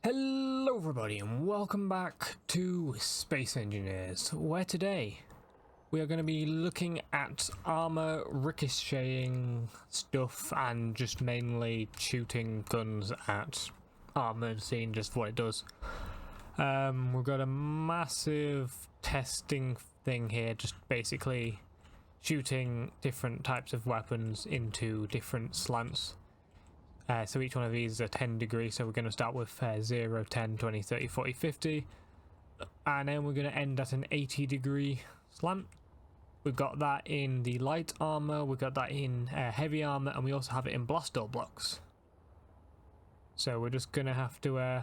Hello everybody and welcome back to Space Engineers, where today we are going to be looking at armor ricocheting stuff and just mainly shooting guns at armor and seeing just what it does. We've got a massive testing thing here, just basically shooting different types of weapons into different slants. So each one of these is a 10 degree, so we're going to start with 0, 10, 20, 30, 40, 50, and then we're going to end at an 80 degree slant. We've got that in the light armor, we've got that in heavy armor, and we also have it in blast door blocks. So we're just going to have to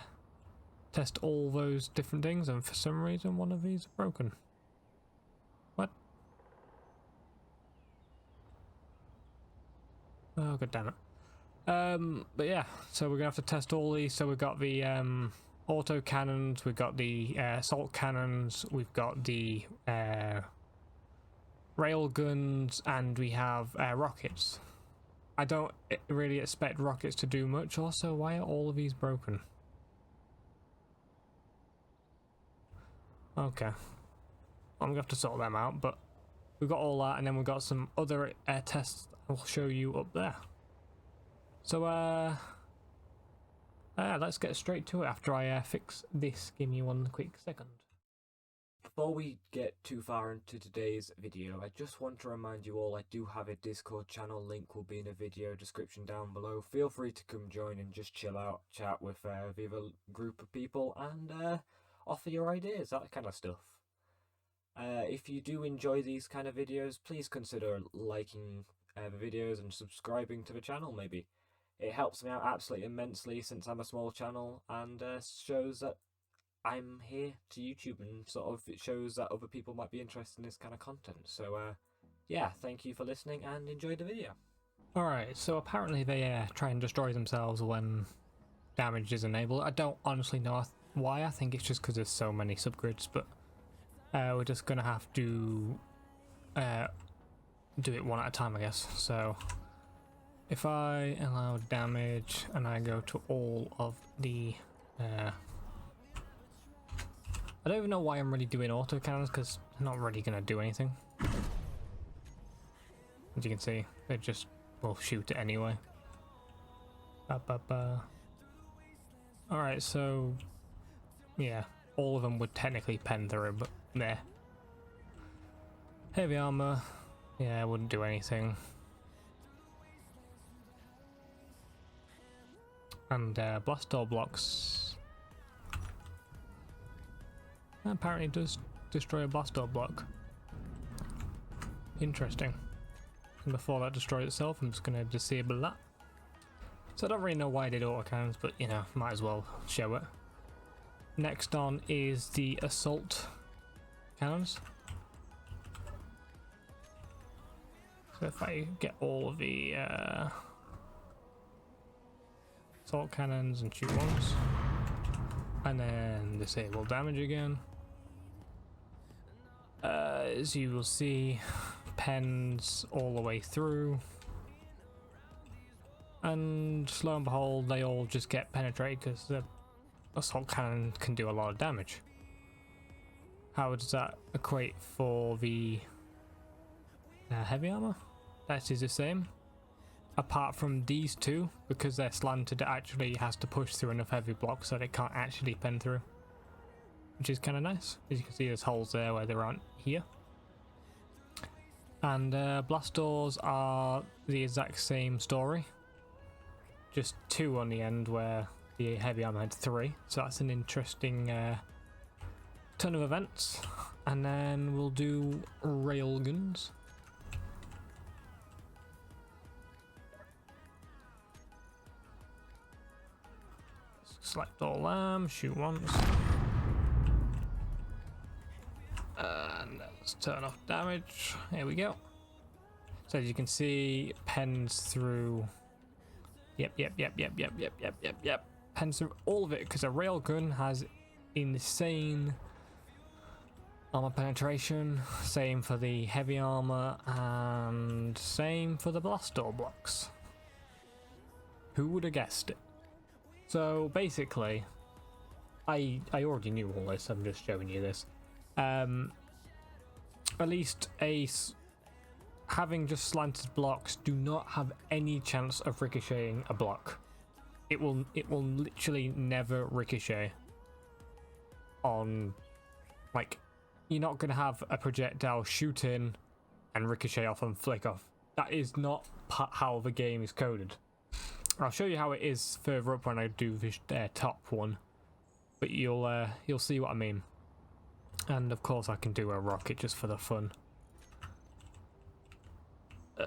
test all those different things, and for some reason one of these is broken. What? Oh, god damn it. But yeah, so we're gonna have to test all these. So we've got the auto cannons, we've got the assault cannons, we've got the rail guns, and we have rockets. I don't really expect rockets to do much. Also, why are all of these broken? Okay, I'm gonna have to sort them out, but we've got all that, and then we've got some other tests I'll show you up there. So, let's get straight to it after I fix this. Give me one quick second. Before we get too far into today's video, I just want to remind you all I do have a Discord channel. Link will be in a video description down below. Feel free to come join and just chill out, chat with the other group of people, and offer your ideas, that kind of stuff. If you do enjoy these kind of videos, please consider liking the videos and subscribing to the channel maybe. It helps me out absolutely immensely since I'm a small channel, and shows that I'm here to YouTube, and sort of it shows that other people might be interested in this kind of content. So yeah, thank you for listening and enjoy the video. Alright, so apparently they try and destroy themselves when damage is enabled. I don't honestly know why. I think it's just because there's so many subgrids, but we're just gonna have to do it one at a time, I guess. So if I allow damage and I go to all of the I don't even know why I'm really doing auto cannons, because they're not really going to do anything. As you can see, they just will shoot it anyway. Alright, so yeah, all of them would technically pen through, but there. Heavy armor, yeah, wouldn't do anything. And blast door blocks apparently does destroy a blast door block. Interesting. And before that destroys itself, I'm just going to disable that. So I don't really know why I did autocannons, but you know, might as well show it. Next on is the assault cannons. So if I get all of the assault cannons and shoot once, and then disable damage again. As you will see, pens all the way through, and lo and behold, they all just get penetrated because the assault cannon can do a lot of damage. How does that equate for the heavy armor? That is the same. Apart from these two, because they're slanted, it actually has to push through enough heavy blocks so that it can't actually pen through, which is kind of nice. As you can see, there's holes there where there aren't here. And blast doors are the exact same story, just 2 on the end where the heavy armor had 3, so that's an interesting ton of events. And then we'll do rail guns. Select all them, shoot once, and let's turn off damage. Here we go. So as you can see, pens through. Yep. Pens through all of it because a railgun has insane armor penetration. Same for the heavy armor, and same for the blast door blocks. Who would have guessed it? So basically, I already knew all this. I'm just showing you this. At least having just slanted blocks do not have any chance of ricocheting a block. It will literally never ricochet on, like, you're not going to have a projectile shoot in and ricochet off and flick off. That is not how the game is coded. I'll show you how it is further up when I do this top one, but you'll see what I mean. And of course I can do a rocket just for the fun. Do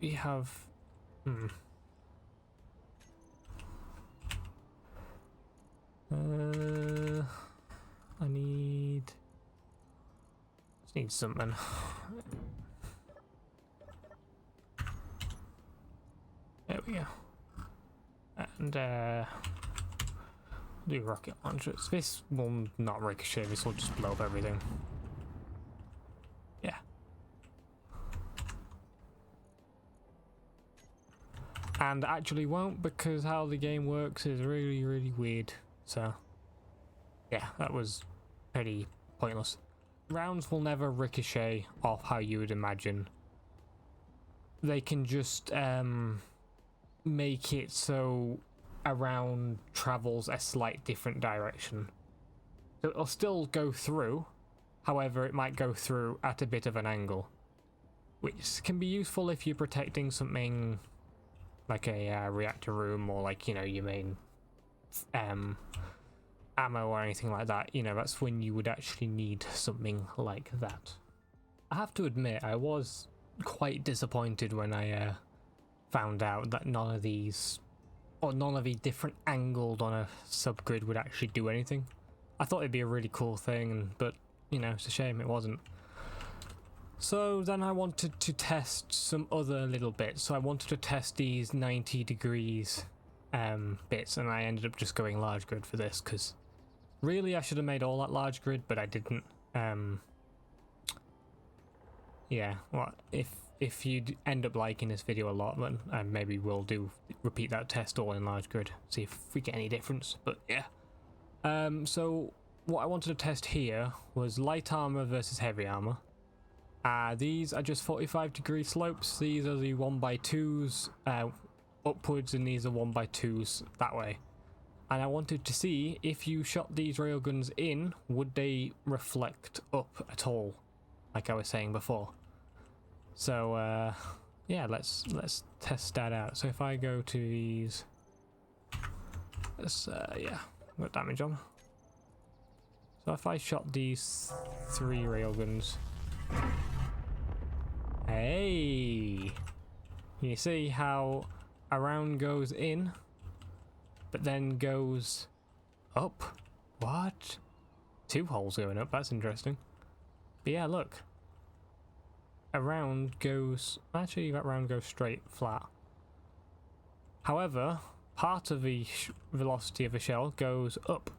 we have... I just need something. There we go. And do rocket launchers. This will not ricochet, this will just blow up everything. Yeah. And actually won't, because how the game works is really, really weird. So, yeah, that was pretty pointless. Rounds will never ricochet off how you would imagine. They can just make it so a round travels a slight different direction. So it'll still go through, however it might go through at a bit of an angle, which can be useful if you're protecting something like a reactor room, or like, you know, your main ammo or anything like that. You know, that's when you would actually need something like that. I have to admit, I was quite disappointed when I found out that none of the different angled on a subgrid would actually do anything. I thought it'd be a really cool thing, but you know, it's a shame it wasn't. So then I wanted to test some other little bits. So I wanted to test these 90 degrees bits, and I ended up just going large grid for this, because really I should have made all that large grid, but I didn't. Yeah, well, if you end up liking this video a lot, then maybe we'll repeat that test all in large grid, see if we get any difference. But yeah, so what I wanted to test here was light armor versus heavy armor. These are just 45 degree slopes. These are the 1x2s upwards, and these are 1x2s that way. And I wanted to see if you shot these railguns in, would they reflect up at all, like I was saying before. So yeah, let's test that out. So if I go to these, let's yeah, got damage on. So if I shot these 3 railguns, hey, you see how a round goes in, but then goes up? What? 2 holes going up, that's interesting. But yeah, look. A round goes... Actually, that round goes straight, flat. However, part of the velocity of the shell goes up.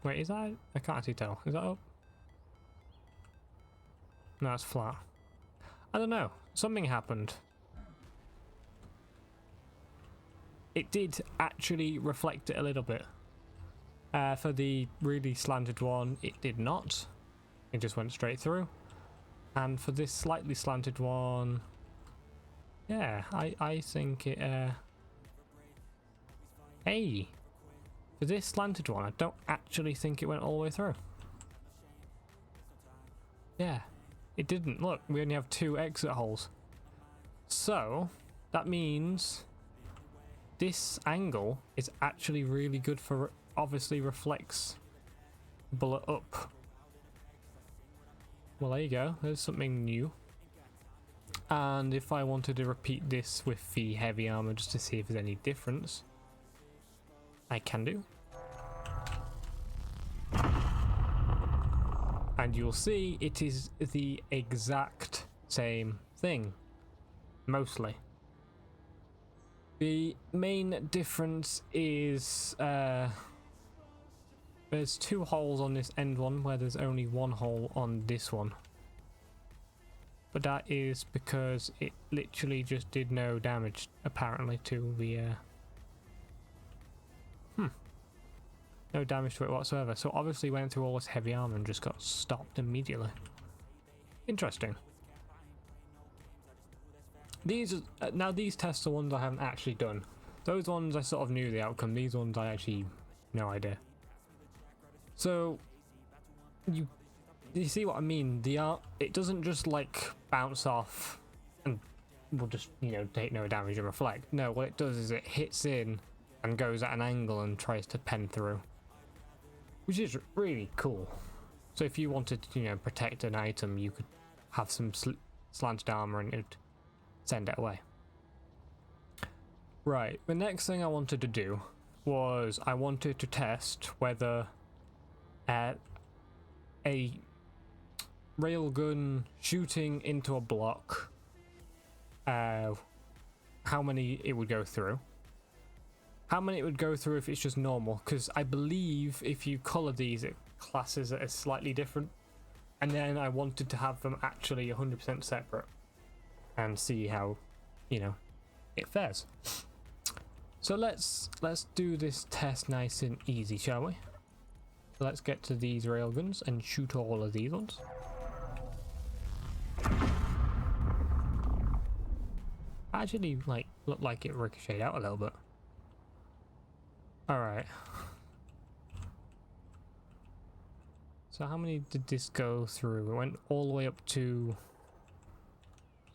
Wait, is that... I can't actually tell. Is that up? No, it's flat. I don't know. Something happened. It did actually reflect it a little bit. For the really slanted one, it did not. It just went straight through. And for this slightly slanted one, yeah, I think it... Hey! For this slanted one, I don't actually think it went all the way through. Yeah, it didn't. Look, we only have 2 exit holes. So, that means this angle is actually really good for... Obviously reflects bullet up. Well, there you go. There's something new. And if I wanted to repeat this with the heavy armor just to see if there's any difference, I can do. And you'll see it is the exact same thing. Mostly. The main difference is there's 2 holes on this end one where there's only 1 hole on this one. But that is because it literally just did no damage apparently to the No damage to it whatsoever. So obviously went through all this heavy armor and just got stopped immediately. Interesting. These now these tests are ones I haven't actually done. Those ones I sort of knew the outcome. These ones I actually no idea. So you see what I mean? It doesn't just like bounce off and will just, you know, take no damage and reflect. No, what it does is it hits in and goes at an angle and tries to pen through, which is really cool. So if you wanted to, you know, protect an item, you could have some slanted armor and it'd send it away. Right, the next thing I wanted to do was I wanted to test whether a railgun shooting into a block, how many it would go through. How many it would go through if it's just normal, because I believe if you colour these it classes it as slightly different, and then I wanted to have them actually 100% separate and see how, you know, it fares. So let's do this test nice and easy, shall we? So let's get to these railguns and shoot all of these ones. Actually, like, looked like it ricocheted out a little bit. Alright. So how many did this go through? It went all the way up to...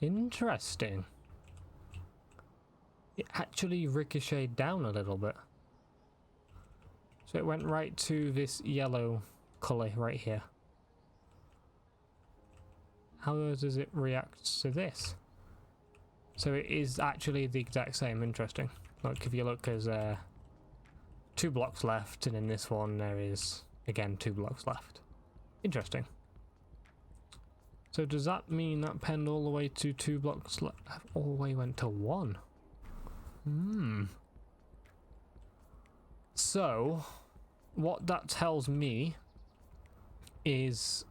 Interesting. It actually ricocheted down a little bit. So it went right to this yellow colour right here. How does it react to this? So it is actually the exact same. Interesting. Look, if you look, there's 2 blocks left, and in this one there is again 2 blocks left. Interesting. So does that mean that penned all the way to 2 blocks left? All the way went to 1. So what that tells me is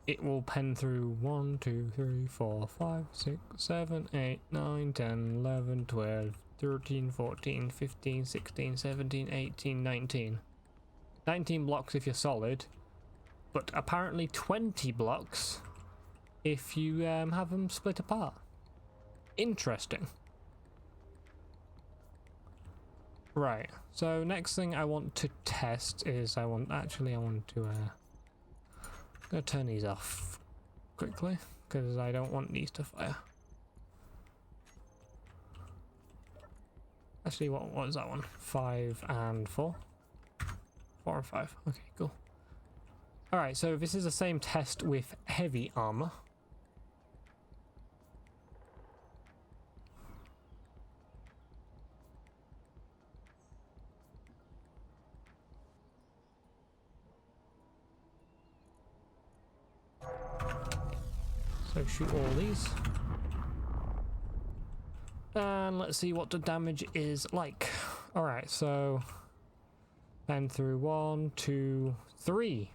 it will pen through 1, 2, 3, 4, 5, 6, 7, 8, 9, 10, 11, 12, 13, 14, 15, 16, 17, 18, 19. 19 blocks if you're solid, but apparently 20 blocks if you have them split apart. Interesting. Right, so next thing I want to test is I want to I'm gonna turn these off quickly because I don't want these to fire. Actually, what was that one? 5 and 4? 4 and 5. Okay, cool. Alright, so this is the same test with heavy armor. So shoot all these. And let's see what the damage is like. Alright, so then through 1, 2, 3. Is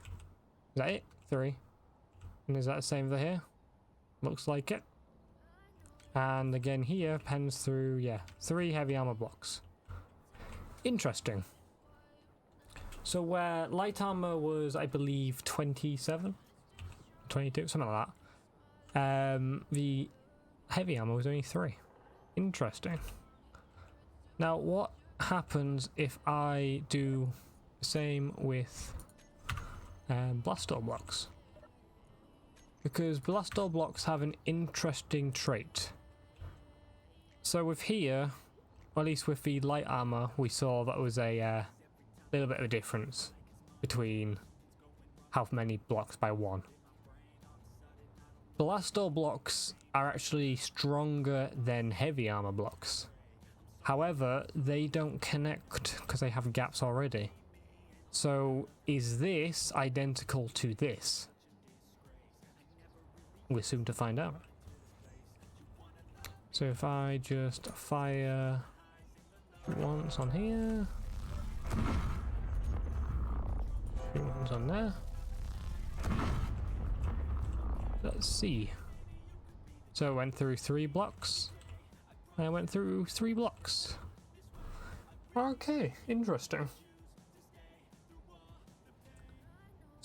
that it? 3. And is that the same over here? Looks like it. And again here, pens through, yeah, 3 heavy armor blocks. Interesting. So where light armor was, I believe, 27? 22, something like that. The heavy armor was only 3. Interesting. Now, what happens if I do the same with blast door blocks? Because blast door blocks have an interesting trait. So with here, or at least with the light armor, we saw that was a little bit of a difference between how many blocks by 1. Blast door blocks are actually stronger than heavy armor blocks. However, they don't connect because they have gaps already. So is this identical to this? We're soon to find out. So if I just fire once on here, once on there. Let's see. So I went through 3 blocks. I went through 3 blocks. Okay, interesting.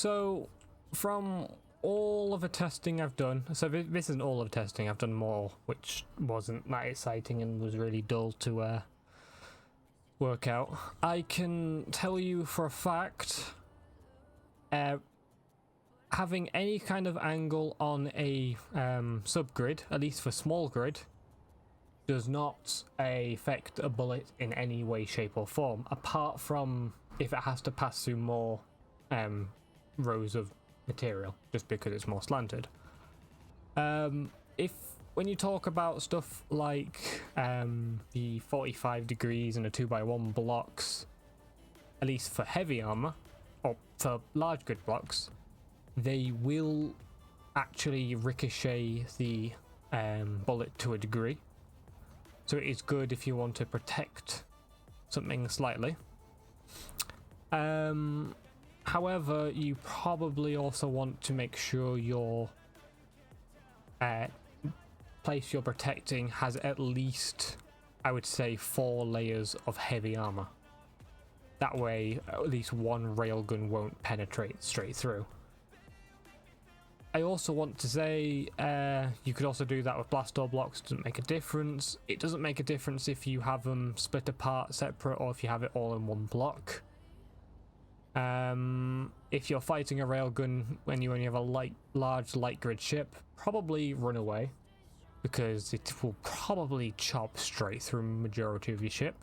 So, from all of the testing I've done, so this isn't all of the testing, I've done more, which wasn't that exciting and was really dull to work out. I can tell you for a fact, having any kind of angle on a subgrid, at least for small grid, does not affect a bullet in any way, shape or form, apart from if it has to pass through more rows of material, just because it's more slanted. If when you talk about stuff like the 45 degrees and the 2x1 blocks, at least for heavy armor, or for large grid blocks, they will actually ricochet the bullet to a degree. So it is good if you want to protect something slightly. However, you probably also want to make sure your place you're protecting has at least, I would say, 4 layers of heavy armor. That way, at least one railgun won't penetrate straight through. I also want to say you could also do that with blast door blocks. It doesn't make a difference. It doesn't make a difference if you have them split apart separate or if you have it all in one block. If you're fighting a railgun when you only have a large light grid ship, probably run away, because it will probably chop straight through the majority of your ship.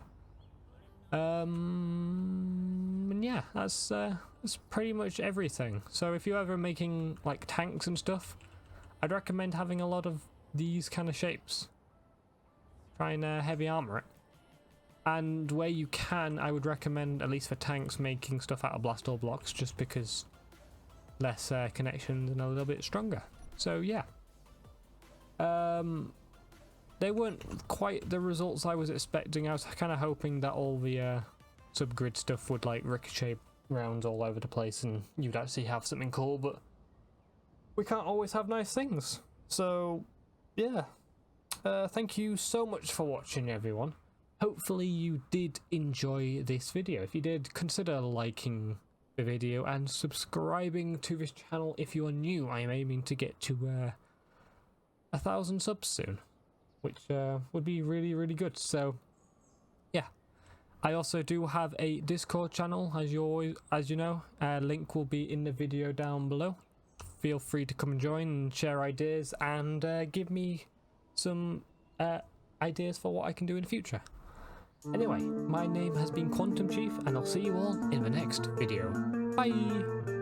And yeah, that's pretty much everything. So if you're ever making like tanks and stuff, I'd recommend having a lot of these kind of shapes. Try and heavy armor it. And where you can, I would recommend, at least for tanks, making stuff out of blast door blocks, just because less connections and a little bit stronger. So yeah. They weren't quite the results I was expecting. I was kind of hoping that all the subgrid stuff would like ricochet rounds all over the place and you'd actually have something cool, but we can't always have nice things. So yeah, thank you so much for watching, everyone. Hopefully you did enjoy this video. If you did, consider liking the video and subscribing to this channel if you are new. I am aiming to get to 1,000 subs soon, which would be really, really good. So yeah, I also do have a Discord channel, as you know. Link will be in the video down below. Feel free to come and join and share ideas and give me some ideas for what I can do in the future. Anyway, my name has been Quantum Chief, and I'll see you all in the next video. Bye!